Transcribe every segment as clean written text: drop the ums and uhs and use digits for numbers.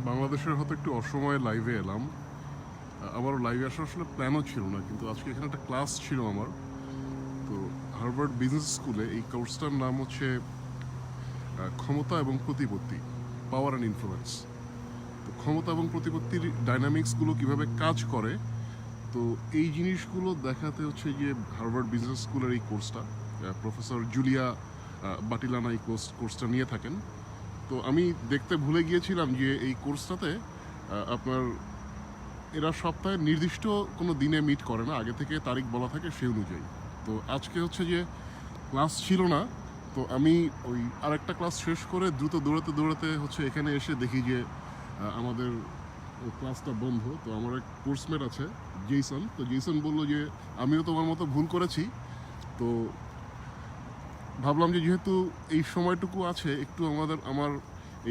বাংলাদেশের হয়তো একটু অসময়ে লাইভে এলাম। আমারও লাইভে আসার আসলে প্ল্যানও ছিল না, কিন্তু আজকে এখানে একটা ক্লাস ছিল আমার। তো হার্ভার্ড বিজনেস স্কুলে এই কোর্সটার নাম হচ্ছে ক্ষমতা এবং প্রতিপত্তি, পাওয়ার অ্যান্ড ইনফ্লুয়েন্স। তো ক্ষমতা এবং প্রতিপত্তির ডাইনামিক্সগুলো কিভাবে কাজ করে, তো এই জিনিসগুলো দেখাতে হচ্ছে যে হার্ভার্ড বিজনেস স্কুলের এই কোর্সটা প্রফেসর জুলিয়া বাটিলানা এই কোর্সটা নিয়ে থাকেন। তো আমি দেখতে ভুলে গিয়েছিলাম যে এই কোর্সটাতে আপনার এরা সপ্তাহে নির্দিষ্ট কোনো দিনে মিট করে না, আগে থেকে তারিখ বলা থাকে সেই অনুযায়ী। তো আজকে হচ্ছে যে ক্লাস ছিল না, তো আমি ওই আরেকটা ক্লাস শেষ করে দ্রুত দৌড়াতে দৌড়াতে হচ্ছে এখানে এসে দেখি যে আমাদের ক্লাসটা বন্ধ। তো আমার এক কোর্সমেট আছে জেইসন, তো জেইসন বললো যে আমিও তোমার মতো ভুল করেছি। তো ভাবলাম যে যেহেতু এই সময়টুকু আছে, একটু আমার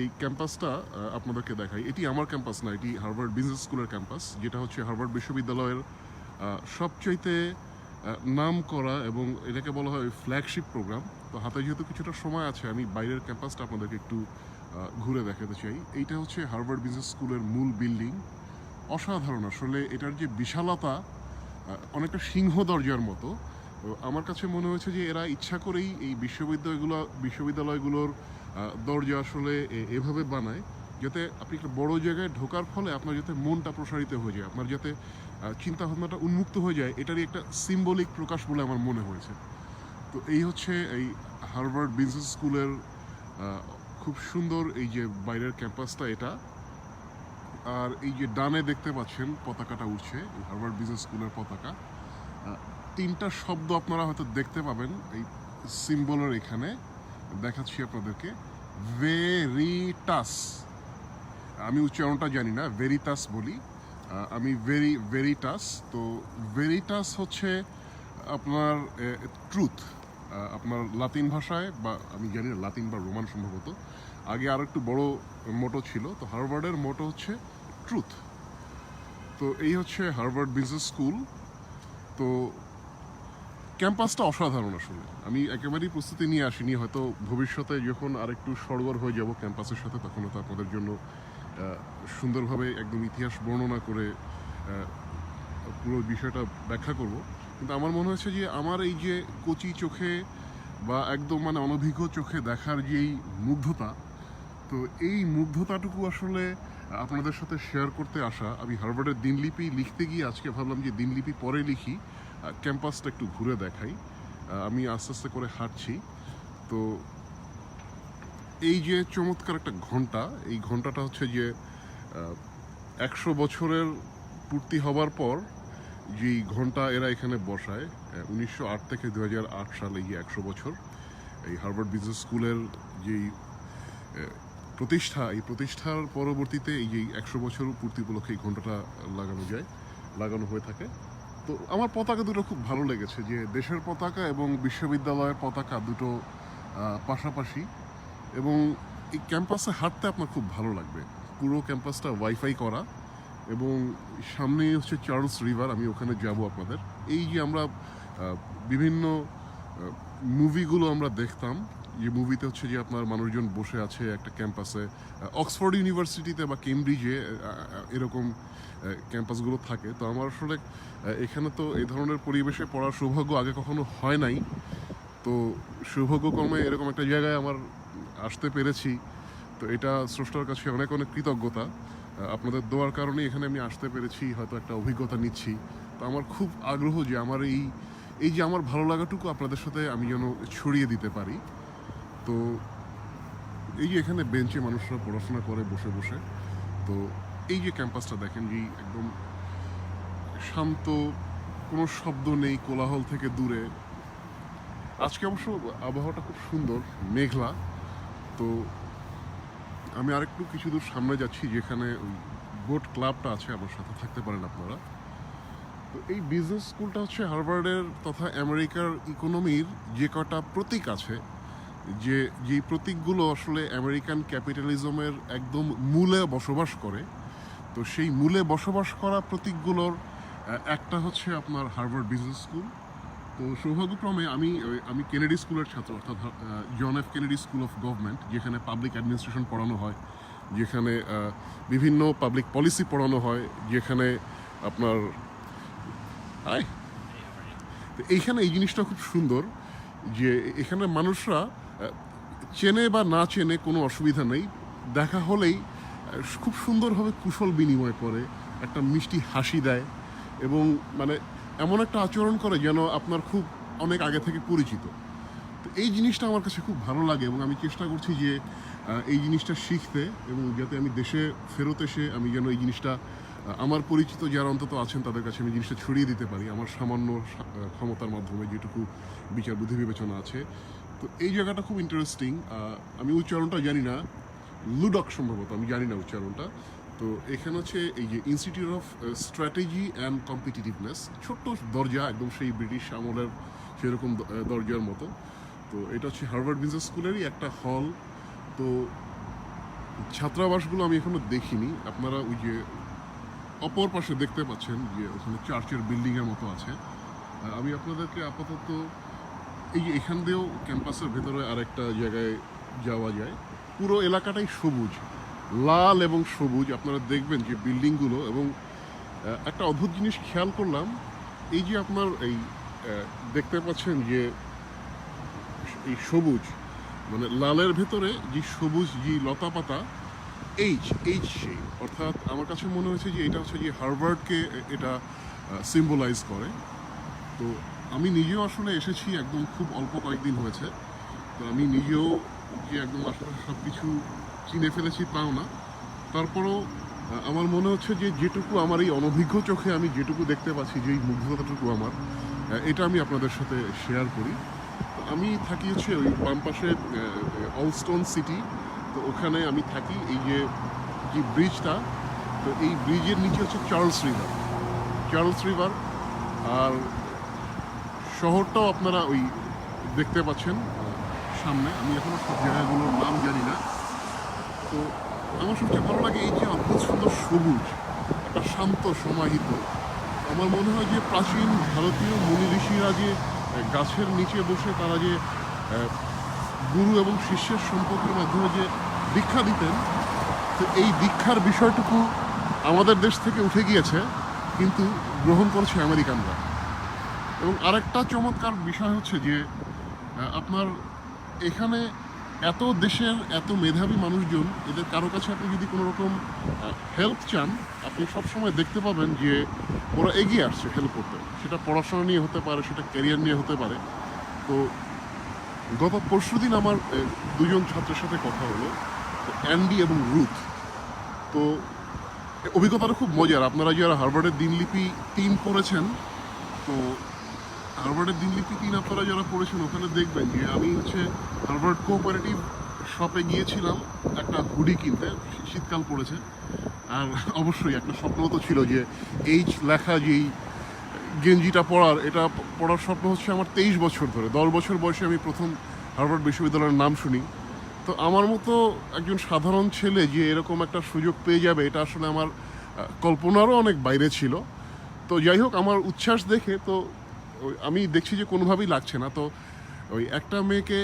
এই ক্যাম্পাসটা আপনাদেরকে দেখাই। এটি আমার ক্যাম্পাস না, এটি হার্ভার্ড বিজনেস স্কুলের ক্যাম্পাস, যেটা হচ্ছে হার্ভার্ড বিশ্ববিদ্যালয়ের সবচাইতে নাম করা এবং এটাকে বলা হয় ফ্ল্যাগশিপ প্রোগ্রাম। তো হাতে যেহেতু কিছুটা সময় আছে, আমি বাইরের ক্যাম্পাসটা আপনাদেরকে একটু ঘুরে দেখাতে চাই। এইটা হচ্ছে হার্ভার্ড বিজনেস স্কুলের মূল বিল্ডিং। অসাধারণ আসলে, এটার যে বিশালতা অনেকটা সিংহ দরজার মতো। তো আমার কাছে মনে হয়েছে যে এরা ইচ্ছা করেই এই বিশ্ববিদ্যালয়গুলোর দরজা আসলে এভাবে বানায়, যাতে আপনি একটা বড় জায়গায় ঢোকার ফলে আপনার যাতে মনটা প্রসারিত হয়ে যায়, আপনার যাতে চিন্তাভাবনাটা উন্মুক্ত হয়ে যায়, এটারই একটা সিম্বলিক প্রকাশ বলে আমার মনে হয়েছে। তো এই হচ্ছে এই হার্ভার্ড বিজনেস স্কুলের খুব সুন্দর এই যে বাইরের ক্যাম্পাসটা এটা। আর এই যে ডানে দেখতে পাচ্ছেন পতাকাটা উঠছে, এই হার্ভার্ড বিজনেস স্কুলের পতাকা। তিনটা শব্দ আপনারা হয়তো দেখতে পাবেন এই সিম্বলের এখানে, দেখাচ্ছি আপনাদেরকে। ভেরিটাস, আমি উচ্চারণটা জানি না, ভেরিটাস বলি আমি, ভেরিটাস। তো ভেরিটাস হচ্ছে আপনার ট্রুথ, আপনার লাতিন ভাষায়, বা আমি জানি না লাতিন বা রোমান সম্ভবত। আগে আরও একটু বড় মোটো ছিল, তো হার্ভার্ডের মোটো হচ্ছে ট্রুথ। তো এই হচ্ছে হার্ভার্ড বিজনেস স্কুল। তো ক্যাম্পাসটা অসাধারণ আসলে, আমি একেবারেই প্রস্তুতি নিয়ে আসিনি। হয়তো ভবিষ্যতে যখন আরেকটু সড়গড় হয়ে যাব ক্যাম্পাসের সাথে, তখন হয়তো আপনাদের জন্য সুন্দরভাবে একদম ইতিহাস বর্ণনা করে পুরো বিষয়টা ব্যাখ্যা করব। কিন্তু আমার মনে হয়েছে যে আমার এই যে কচি চোখে বা একদম মানে অনভিজ্ঞ চোখে দেখার যেই মুগ্ধতা, তো এই মুগ্ধতাটুকু আসলে আপনাদের সাথে শেয়ার করতে আসা। আমি হার্ভার্ডের দিনলিপি লিখতে গিয়ে আজকে ভাবলাম যে দিনলিপি পরে লিখি, ক্যাম্পাসটা একটু ঘুরে দেখাই। আমি আস্তে আস্তে করে হাঁটছি। তো এই যে চমৎকার একটা ঘন্টা, এই ঘন্টাটা হচ্ছে যে 100 বছরের পূর্তি হবার পর যেই ঘন্টা এরা এখানে বসায়, 1908 থেকে 2008 সালে, এই 100 বছর এই হার্ভার্ড বিজনেস স্কুলের যেই প্রতিষ্ঠা, এই প্রতিষ্ঠার পরবর্তীতে এই যে 100 বছর পূর্তি উপলক্ষে এই ঘন্টাটা লাগানো হয়ে থাকে। তো আমার পতাকা দুটো খুব ভালো লেগেছে, যে দেশের পতাকা এবং বিশ্ববিদ্যালয়ের পতাকা দুটো পাশাপাশি। এবং এই ক্যাম্পাসে হাঁটতে আপনার খুব ভালো লাগবে। পুরো ক্যাম্পাসটা ওয়াইফাই করা, এবং সামনেই হচ্ছে চার্লস রিভার, আমি ওখানে যাব আপনাদের। এই যে আমরা বিভিন্ন মুভিগুলো আমরা দেখতাম, যে মুভিতে হচ্ছে যে আপনার মানুষজন বসে আছে একটা ক্যাম্পাসে, অক্সফোর্ড ইউনিভার্সিটিতে বা কেমব্রিজে এরকম ক্যাম্পাসগুলো থাকে। তো আমার আসলে এখানে তো এই ধরনের পরিবেশে পড়ার সৌভাগ্য আগে কখনো হয় নাই। তো সৌভাগ্যক্রমে এরকম একটা জায়গায় আমার আসতে পেরেছি। তো এটা স্রষ্টার কাছে অনেক অনেক কৃতজ্ঞতা। আপনাদের দোয়ার কারণে এখানে আমি আসতে পেরেছি, হয়তো একটা অভিজ্ঞতা নিচ্ছি। তো আমার খুব আগ্রহ যে আমার এই যে আমার ভালো লাগাটুকু আপনাদের সাথে আমি যেন ছড়িয়ে দিতে পারি। তো এই যে এখানে বেঞ্চে মানুষরা পড়াশোনা করে বসে বসে। তো এই যে ক্যাম্পাসটা দেখেন, যে একদম শান্ত, কোনো শব্দ নেই, কোলাহল থেকে দূরে। আজকে অবশ্য আবহাওয়াটা খুব সুন্দর, মেঘলা। তো আমি আরেকটু কিছু দূর সামনে যাচ্ছি, যেখানে ওই বোট ক্লাবটা আছে, আমার সাথে থাকতে পারেন আপনারা। তো এই বিজনেস স্কুলটা হচ্ছে হার্ভার্ডের তথা আমেরিকার ইকোনমির যে কটা প্রতীক আছে, যেই প্রতীকগুলো আসলে আমেরিকান ক্যাপিটালিজমের একদম মূলে বসবাস করে, তো সেই মূলে বসবাস করা প্রতীকগুলোর একটা হচ্ছে আপনার হার্ভার্ড বিজনেস স্কুল। তো সৌভাগ্যক্রমে আমি কেনেডি স্কুলের ছাত্র, অর্থাৎ John F Kennedy School of Government, যেখানে পাবলিক অ্যাডমিনিস্ট্রেশন পড়ানো হয়। যেখানে বিভিন্ন পাবলিক পলিসি পড়ানো হয়, যেখানে আপনার আয় তো এইখানে এই জিনিসটা খুব সুন্দর যে এখানে মানুষরা চেনে বা না চেনে কোনো অসুবিধা নেই, দেখা হলেই খুব সুন্দরভাবে কুশল বিনিময় করে, একটা মিষ্টি হাসি দেয় এবং মানে এমন একটা আচরণ করে যেন আপনার খুব অনেক আগে থেকে পরিচিত। তো এই জিনিসটা আমার কাছে খুব ভালো লাগে এবং আমি চেষ্টা করছি যে এই জিনিসটা শিখতে এবং যাতে আমি দেশে ফেরত এসে আমি যেন এই জিনিসটা আমার পরিচিত যারা অন্তত আছেন তাদের কাছে আমি জিনিসটা ছড়িয়ে দিতে পারি আমার সামান্য ক্ষমতার মাধ্যমে, যেটুকু বিচার বুদ্ধি বিবেচনা আছে। তো এই জায়গাটা খুব ইন্টারেস্টিং। আমি উচ্চারণটা জানি না, লুডক সম্ভবত, আমি জানি না উচ্চারণটা। তো এখানে হচ্ছে এই যে institute of strategy and competitiveness, ছোট্ট দরজা, একদম সেই ব্রিটিশ আমলের সেরকম দরজার মতো। তো এটা হচ্ছে হার্ভার্ড বিজনেস স্কুলেরই একটা হল। তো ছাত্রাবাসগুলো আমি এখনো দেখিনি, আপনারা ওই যে অপর পাশে দেখতে পাচ্ছেন যে ওখানে চার্চের বিল্ডিংয়ের মতো আছে। আমি আপনাদেরকে আপাতত এই যে এখান দিয়েও ক্যাম্পাসের ভেতরে আরেকটা জায়গায় যাওয়া যায়। পুরো এলাকাটাই সবুজ, লাল এবং সবুজ। আপনারা দেখবেন যে বিল্ডিংগুলো, এবং একটা অদ্ভুত জিনিস খেয়াল করলাম, এই যে আপনার এই দেখতে পাচ্ছেন যে এই সবুজ মানে লালের ভেতরে যে সবুজ যে লতা পাতা, এইচ এইচ সেই, অর্থাৎ আমার কাছে মনে হয়েছে যে এটা হচ্ছে যে হার্ভার্ডকে এটা সিম্বলাইজ করে। তো আমি নিজেও আসলে এসেছি একদম খুব অল্প কয়েকদিন হয়েছে, তো আমি নিজেও যে একদম আসলে সব কিছু চিনে ফেলেছি তাও না। তারপরও আমার মনে হচ্ছে যে যেটুকু আমার এই অনভিজ্ঞ চোখে আমি যেটুকু দেখতে পাচ্ছি, যেই মুগ্ধতাটুকু আমার, এটা আমি আপনাদের সাথে শেয়ার করি। আমি থাকি হচ্ছে ওই বাম পাশে অলস্টোন সিটি। তো ওখানে আমি থাকি, এই যে যে ব্রিজটা, তো এই ব্রিজের নিচে হচ্ছে চার্লস রিভার। আর শহরটাও আপনারা ওই দেখতে পাচ্ছেন সামনে। আমি এখনো সব জায়গাগুলোর নাম জানি না। তো আমার সবচেয়ে ভালো লাগে এই যে অদ্ভুত সুন্দর সবুজ, একটা শান্ত সমাহিত। আমার মনে হয় যে প্রাচীন ভারতীয় মুনি ঋষিরা যে গাছের নিচে বসে তারা যে গুরু এবং শিষ্যের সম্পর্কের মাধ্যমে যে দীক্ষা দিতেন, তো এই দীক্ষার বিষয়টুকু আমাদের দেশ থেকে উঠে গিয়েছে, কিন্তু গ্রহণ করছে আমেরিকানরা। এবং আরেকটা চমৎকার বিষয় হচ্ছে যে আপনার এখানে এত দেশের এত মেধাবী মানুষজন, এদের কারো কাছে আপনি যদি কোনো রকম হেল্প চান, আপনি সবসময় দেখতে পাবেন যে ওরা এগিয়ে আসছে হেল্প করতে। সেটা পড়াশোনা নিয়ে হতে পারে, সেটা ক্যারিয়ার নিয়ে হতে পারে। তো গত পরশুদিন আমার দুজন ছাত্রের সাথে কথা হলো, তো অ্যান্ডি এবং রুথ। তো অভিজ্ঞতাটা খুব মজার। আপনারা যারা হার্ভার্ডের দিনলিপি 3 পড়েছেন, তো হার্ভার্ডের দিনলিপি 3 আপনারা যারা পড়েছেন ওখানে দেখবেন যে আমি হচ্ছে হার্ভার্ড কোঅপারেটিভ শপে গিয়েছিলাম একটা হুডি কিনতে, শীতকাল পড়েছে। আর অবশ্যই একটা স্বপ্ন তো ছিল যে এইচ লেখা যেই গেঞ্জিটা পরার, এটা পড়ার স্বপ্ন হচ্ছে আমার 23 বছর ধরে। 10 বছর বয়সে আমি প্রথম হার্ভার্ড বিশ্ববিদ্যালয়ের নাম শুনি। তো আমার মতো একজন সাধারণ ছেলে যে এরকম একটা সুযোগ পেয়ে যাবে, এটা আসলে আমার কল্পনারও অনেক বাইরে ছিল। তো যাই হোক, আমার উচ্ছ্বাস দেখে তো আমি দেখছি যে কোনোভাবেই লাগছে না। তো ওই একটা মেয়েকে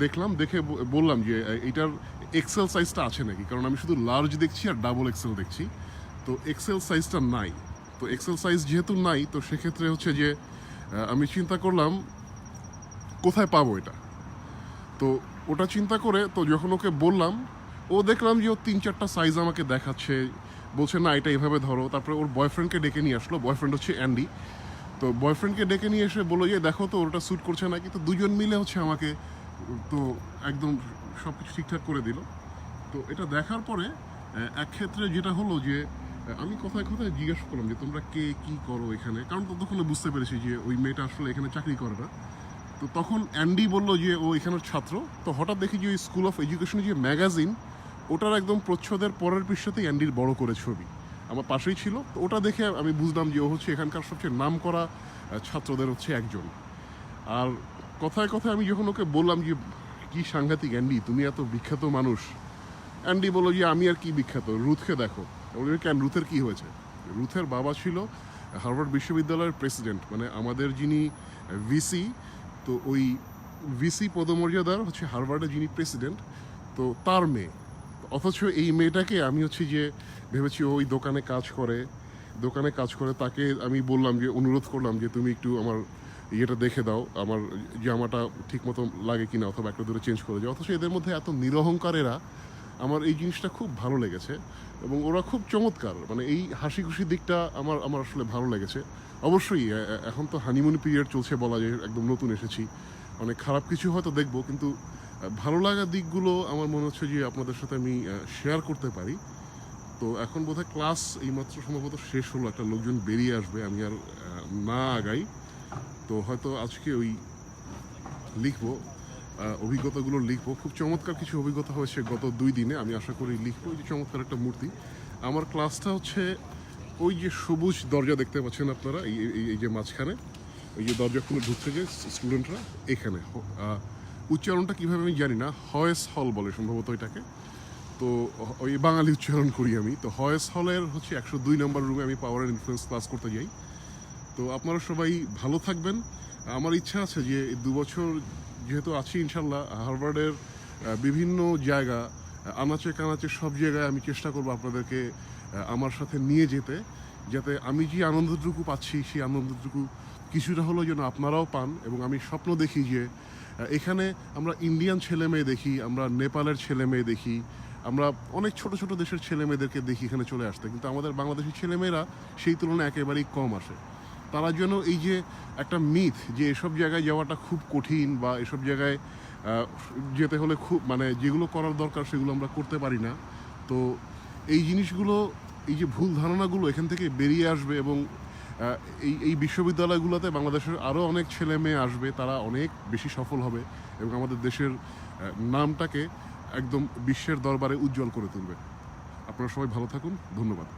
দেখলাম, দেখে বললাম যে এইটার এক্সেল সাইজটা আছে নাকি, কারণ আমি শুধু লার্জ দেখছি আর ডাবল এক্সেল দেখছি। তো এক্সেল সাইজটা নাই। তো এক্সেল সাইজ যেহেতু নাই, তো সেক্ষেত্রে হচ্ছে যে আমি চিন্তা করলাম কোথায় পাবো এটা। তো ওটা চিন্তা করে তো যখন ওকে বললাম, ও দেখলাম যে ও 3-4টা সাইজ আমাকে দেখাচ্ছে, বলছে না এটা এইভাবে ধরো। তারপরে ওর বয়ফ্রেন্ডকে ডেকে নিয়ে আসলো, বয়ফ্রেন্ড হচ্ছে অ্যান্ডি। তো বয়ফ্রেন্ডকে ডেকে নিয়ে এসে বললো যে দেখো তো ওটা স্যুট করছে নাকি। তো দুজন মিলে হচ্ছে আমাকে তো একদম সব কিছু ঠিকঠাক করে দিল। তো এটা দেখার পরে এক ক্ষেত্রে যেটা হলো যে আমি কোথায় কোথায় জিজ্ঞেস করলাম যে তোমরা কে কী করো এখানে, কারণ ততক্ষণে বুঝতে পেরেছি যে ওই মেয়েটা আসলে এখানে চাকরি করে না। তো তখন অ্যান্ডি বলল যে ও এখানের ছাত্র। তো হঠাৎ দেখি যে ওই স্কুল অফ এডুকেশনের যে ম্যাগাজিন, ওটার একদম প্রচ্ছদের পরের পৃষ্ঠাতেই অ্যান্ডির বড় করে ছবি আমার পাশেই ছিল। তো ওটা দেখে আমি বুঝলাম যে ও হচ্ছে এখানকার সবচেয়ে নাম করা ছাত্রদের হচ্ছে একজন। আর কথায় কথায় আমি যখন ওকে বললাম যে কি সাংঘাতিক অ্যান্ডি, তুমি এত বিখ্যাত মানুষ, অ্যান্ডি বললো যে আমি আর কি বিখ্যাত, রুথকে দেখো। কেন, রুথের কি হয়েছে? রুথের বাবা ছিল হার্ভার্ড বিশ্ববিদ্যালয়ের প্রেসিডেন্ট, মানে আমাদের যিনি ভিসি, তো ওই ভিসি পদমর্যাদার হচ্ছে হার্ভার্ডের যিনি প্রেসিডেন্ট, তো তার মেয়ে। অথচ এই মেয়েটাকে আমি হচ্ছে যে ভেবেছি ওই দোকানে কাজ করে তাকে আমি বললাম যে অনুরোধ করলাম যে তুমি একটু আমার ইয়েটা দেখে দাও, আমার জামাটা ঠিক মতো লাগে কিনা, অথবা একটা দূরে চেঞ্জ করে যাও। অথচ এদের মধ্যে এত নিরহংকার এরা, আমার এই জিনিসটা খুব ভালো লেগেছে। এবং ওরা খুব চমৎকার, মানে এই হাসি খুশি দিকটা আমার আমার আসলে ভালো লেগেছে। অবশ্যই এখন তো হানিমুন পিরিয়ড চলছে বলা যায়, একদম নতুন এসেছি, অনেক খারাপ কিছু হয়তো দেখবো, কিন্তু ভালো লাগা দিকগুলো আমার মনে হচ্ছে যে আপনাদের সাথে আমি শেয়ার করতে পারি। তো এখন বোধহয় ক্লাস এইমাত্র সম্ভবত শেষ হলো, একটা লোকজন বেরিয়ে আসবে, আমি আর না আগাই। তো হয়তো আজকে ওই লিখবো, অভিজ্ঞতাগুলো লিখবো। খুব চমৎকার কিছু অভিজ্ঞতা হয়েছে গত 2 দিনে, আমি আশা করি লিখবো। ওই যে চমৎকার একটা মূর্তি। আমার ক্লাসটা হচ্ছে ওই যে সবুজ দরজা দেখতে পাচ্ছেন আপনারা, এই যে মাঝখানে ওই যে দরজা খুলে ঢুকছে যে স্টুডেন্টরা, এখানে উচ্চারণটা কীভাবে আমি জানি না, হয়েস হল বলে সম্ভবত এটাকে। তো ওই বাঙালি উচ্চারণ করি আমি। তো হয়েস হলের হচ্ছে 102 নম্বর রুমে আমি পাওয়ার অ্যান্ড ইনফ্লুয়েন্স ক্লাস করতে যাই। তো আপনারা সবাই ভালো থাকবেন। আমার ইচ্ছা আছে যে 2 বছর যেহেতু আছি ইনশাল্লাহ, হার্ভার্ডের বিভিন্ন জায়গা, আনাচে কানাচে সব জায়গায় আমি চেষ্টা করবো আপনাদেরকে আমার সাথে নিয়ে যেতে, যাতে আমি যে আনন্দটুকু পাচ্ছি সেই আনন্দটুকু কিছুটা হলেও যেন আপনারাও পান। এবং আমি স্বপ্ন দেখি যে এখানে আমরা ইন্ডিয়ান ছেলে মেয়ে দেখি, আমরা নেপালের ছেলে মেয়ে দেখি, আমরা অনেক ছোট ছোট দেশের ছেলে মেয়েদেরকে দেখি এখানে চলে আসতে, কিন্তু আমাদের বাংলাদেশি ছেলেমেয়েরা সেই তুলনায় একেবারেই কম আসে। তারা যেন এই যে একটা মিথ যে এসব জায়গায় যাওয়াটা খুব কঠিন, বা এসব জায়গায় যেতে হলে খুব মানে যেগুলো করার দরকার সেগুলো আমরা করতে পারি না। তো এই জিনিসগুলো, এই যে ভুল ধারণাগুলো এখান থেকে বেরিয়ে আসবে, এবং এই বিশ্ববিদ্যালয়গুলোতে বাংলাদেশের আরও অনেক ছেলে মেয়ে আসবে, তারা অনেক বেশি সফল হবে এবং আমাদের দেশের নামটাকে একদম বিশ্বের দরবারে উজ্জ্বল করে তুলবে। আপনারা সবাই ভালো থাকুন, ধন্যবাদ।